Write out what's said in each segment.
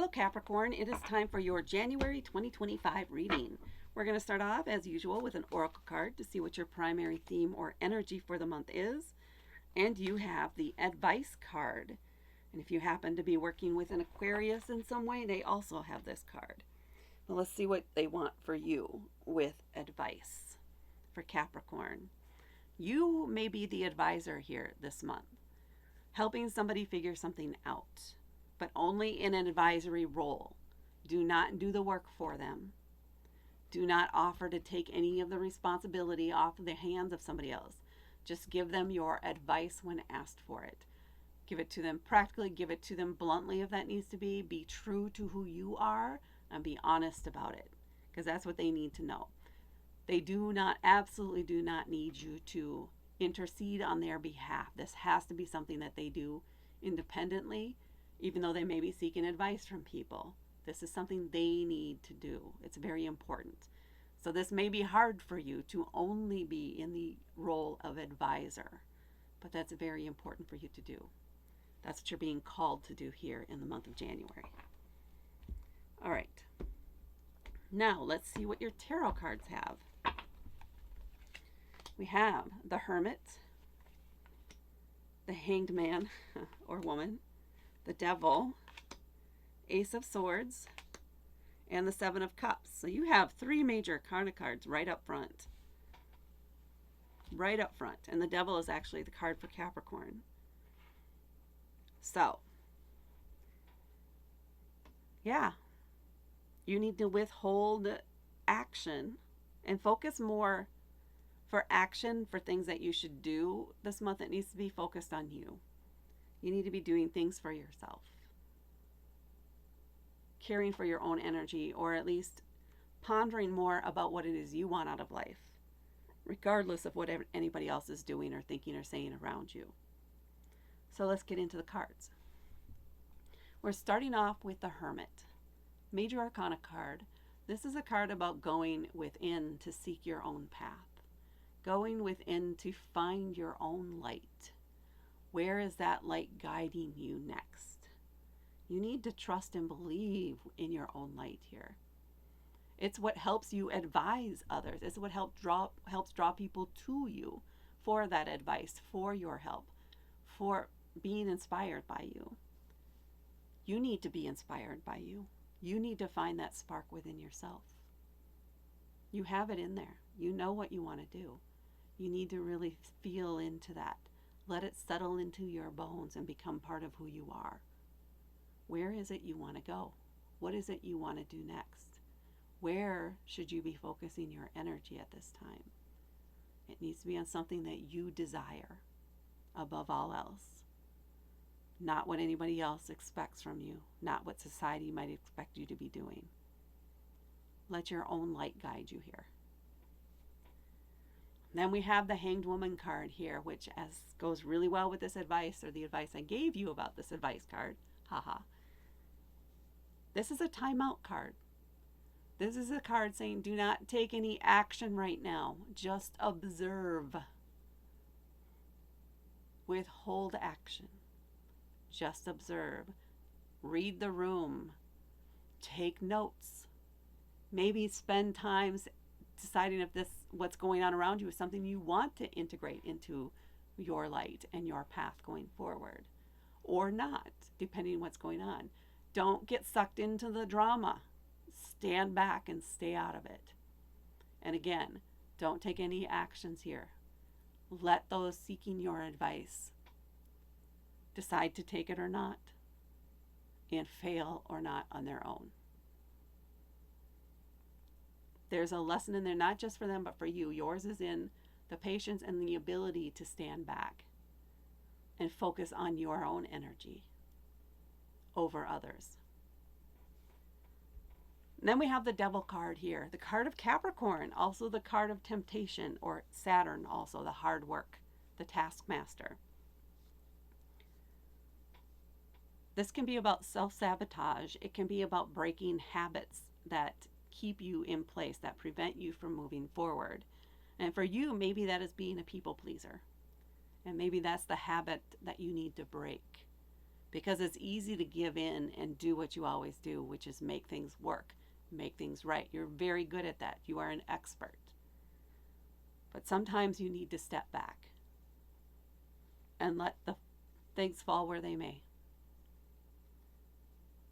Hello Capricorn, it is time for your January 2025 reading. We're going to start off as usual with an oracle card to see what your primary theme or energy for the month is. And you have the advice card. And if you happen to be working with an Aquarius in some way, they also have this card. Well, let's see what they want for you with advice for Capricorn. You may be the advisor here this month, helping somebody figure something out, but only in an advisory role. Do not do the work for them. Do not offer to take any of the responsibility off of the hands of somebody else. Just give them your advice when asked for it. Give it to them practically, give it to them bluntly if that needs to be. Be true to who you are and be honest about it, because that's what they need to know. They absolutely do not need you to intercede on their behalf. This has to be something that they do independently, even though they may be seeking advice from people. This is something they need to do. It's very important. So this may be hard for you to only be in the role of advisor, but that's very important for you to do. That's what you're being called to do here in the month of January. All right. Now let's see what your tarot cards have. We have the Hermit, the Hanged Man or woman, the Devil, Ace of Swords, and the Seven of Cups. So you have three major cards right up front. Right up front. And the Devil is actually the card for Capricorn. So, yeah, you need to withhold action and focus more for action for things that you should do this month. It needs to be focused on you. You need to be doing things for yourself, caring for your own energy, or at least pondering more about what it is you want out of life, regardless of what anybody else is doing or thinking or saying around you. So let's get into the cards. We're starting off with the Hermit, Major Arcana card. This is a card about going within to seek your own path, going within to find your own light. Where is that light guiding you next? You need to trust and believe in your own light here. It's what helps you advise others. It's what helps draw people to you for that advice, for your help, for being inspired by you. You need to be inspired by you. You need to find that spark within yourself. You have it in there. You know what you want to do. You need to really feel into that. Let it settle into your bones and become part of who you are. Where is it you want to go? What is it you want to do next? Where should you be focusing your energy at this time? It needs to be on something that you desire above all else. Not what anybody else expects from you, not what society might expect you to be doing. Let your own light guide you here. Then we have the Hanged Woman card here, which goes really well with this advice, or the advice I gave you about this advice card. Haha. This is a timeout card. This is a card saying do not take any action right now. Just observe. Withhold action. Just observe. Read the room. Take notes. Maybe spend time deciding if what's going on around you is something you want to integrate into your light and your path going forward, or not, depending on what's going on. Don't get sucked into the drama. Stand back and stay out of it. And again, don't take any actions here. Let those seeking your advice decide to take it or not, and fail or not on their own. There's a lesson in there, not just for them, but for you. Yours is in the patience and the ability to stand back and focus on your own energy over others. And then we have the Devil card here, the card of Capricorn, also the card of temptation, or Saturn, also the hard work, the taskmaster. This can be about self-sabotage. It can be about breaking habits that keep you in place, that prevent you from moving forward. And for you, maybe that is being a people pleaser. And maybe that's the habit that you need to break, because it's easy to give in and do what you always do, which is make things work, make things right. You're very good at that. You are an expert. But sometimes you need to step back and let the things fall where they may.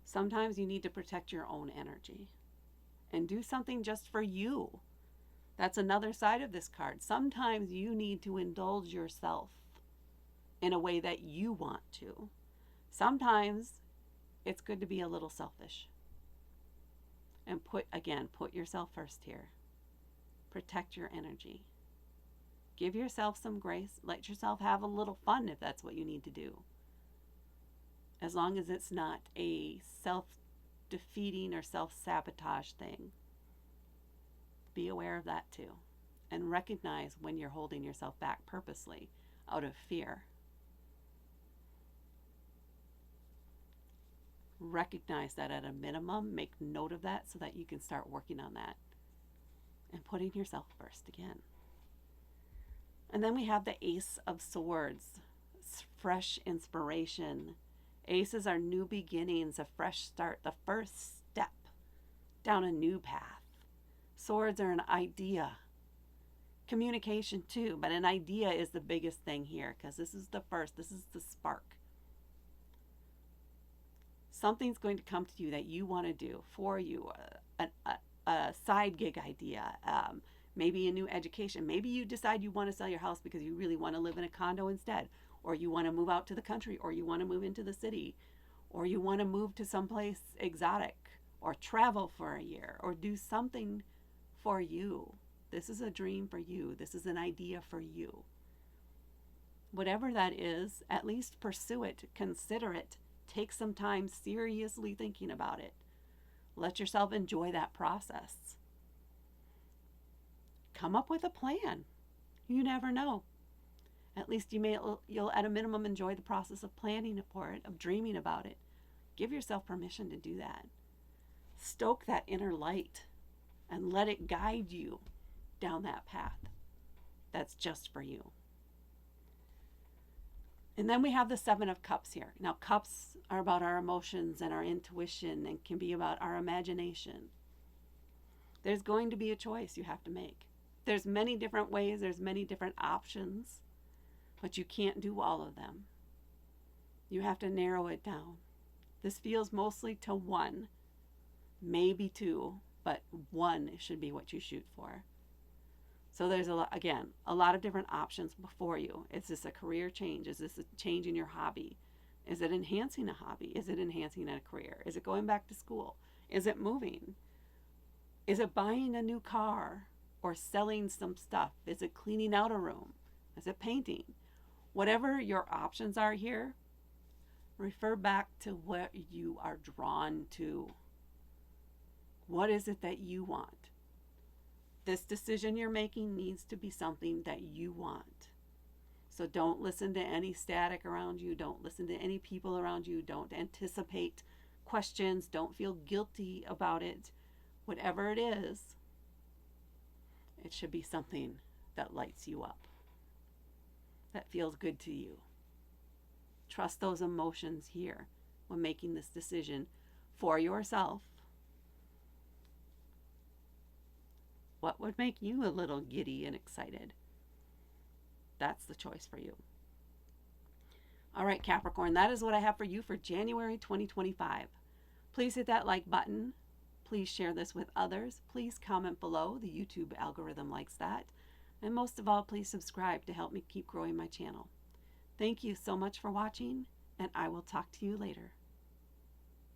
Sometimes you need to protect your own energy and do something just for you. That's another side of this card. Sometimes you need to indulge yourself in a way that you want to. Sometimes it's good to be a little selfish. And put yourself first here. Protect your energy. Give yourself some grace. Let yourself have a little fun if that's what you need to do. As long as it's not a self-defeating or self-sabotage thing. Be aware of that too. And recognize when you're holding yourself back purposely out of fear. Recognize that at a minimum. Make note of that so that you can start working on that. And putting yourself first again. And then we have the Ace of Swords. It's fresh inspiration. Aces are new beginnings, a fresh start, the first step down a new path. Swords are an idea. Communication too, but an idea is the biggest thing here because this is the spark. Something's going to come to you that you want to do for you, a side gig idea, maybe a new education. Maybe you decide you want to sell your house because you really want to live in a condo instead, or you want to move out to the country, or you want to move into the city, or you want to move to someplace exotic, or travel for a year, or do something for you. This is a dream for you. This is an idea for you. Whatever that is, at least pursue it, consider it, take some time seriously thinking about it. Let yourself enjoy that process. Come up with a plan. You never know. At least you'll at a minimum enjoy the process of planning for it, of dreaming about it. Give yourself permission to do that. Stoke that inner light and let it guide you down that path that's just for you. And then we have the Seven of Cups here. Now, cups are about our emotions and our intuition and can be about our imagination. There's going to be a choice you have to make. There's many different ways, there's many different options, but you can't do all of them. You have to narrow it down. This feels mostly to one, maybe two, but one should be what you shoot for. So there's a lot of different options before you. Is this a career change? Is this a change in your hobby? Is it enhancing a hobby? Is it enhancing a career? Is it going back to school? Is it moving? Is it buying a new car or selling some stuff? Is it cleaning out a room? Is it painting? Whatever your options are here, refer back to what you are drawn to. What is it that you want? This decision you're making needs to be something that you want. So don't listen to any static around you. Don't listen to any people around you. Don't anticipate questions. Don't feel guilty about it. Whatever it is, it should be something that lights you up, that feels good to you. Trust those emotions here when making this decision for yourself. What would make you a little giddy and excited? That's the choice for you. All right, Capricorn, that is what I have for you for January 2025. Please hit that like button. Please share this with others. Please comment below. The YouTube algorithm likes that. And most of all, please subscribe to help me keep growing my channel. Thank you so much for watching, and I will talk to you later.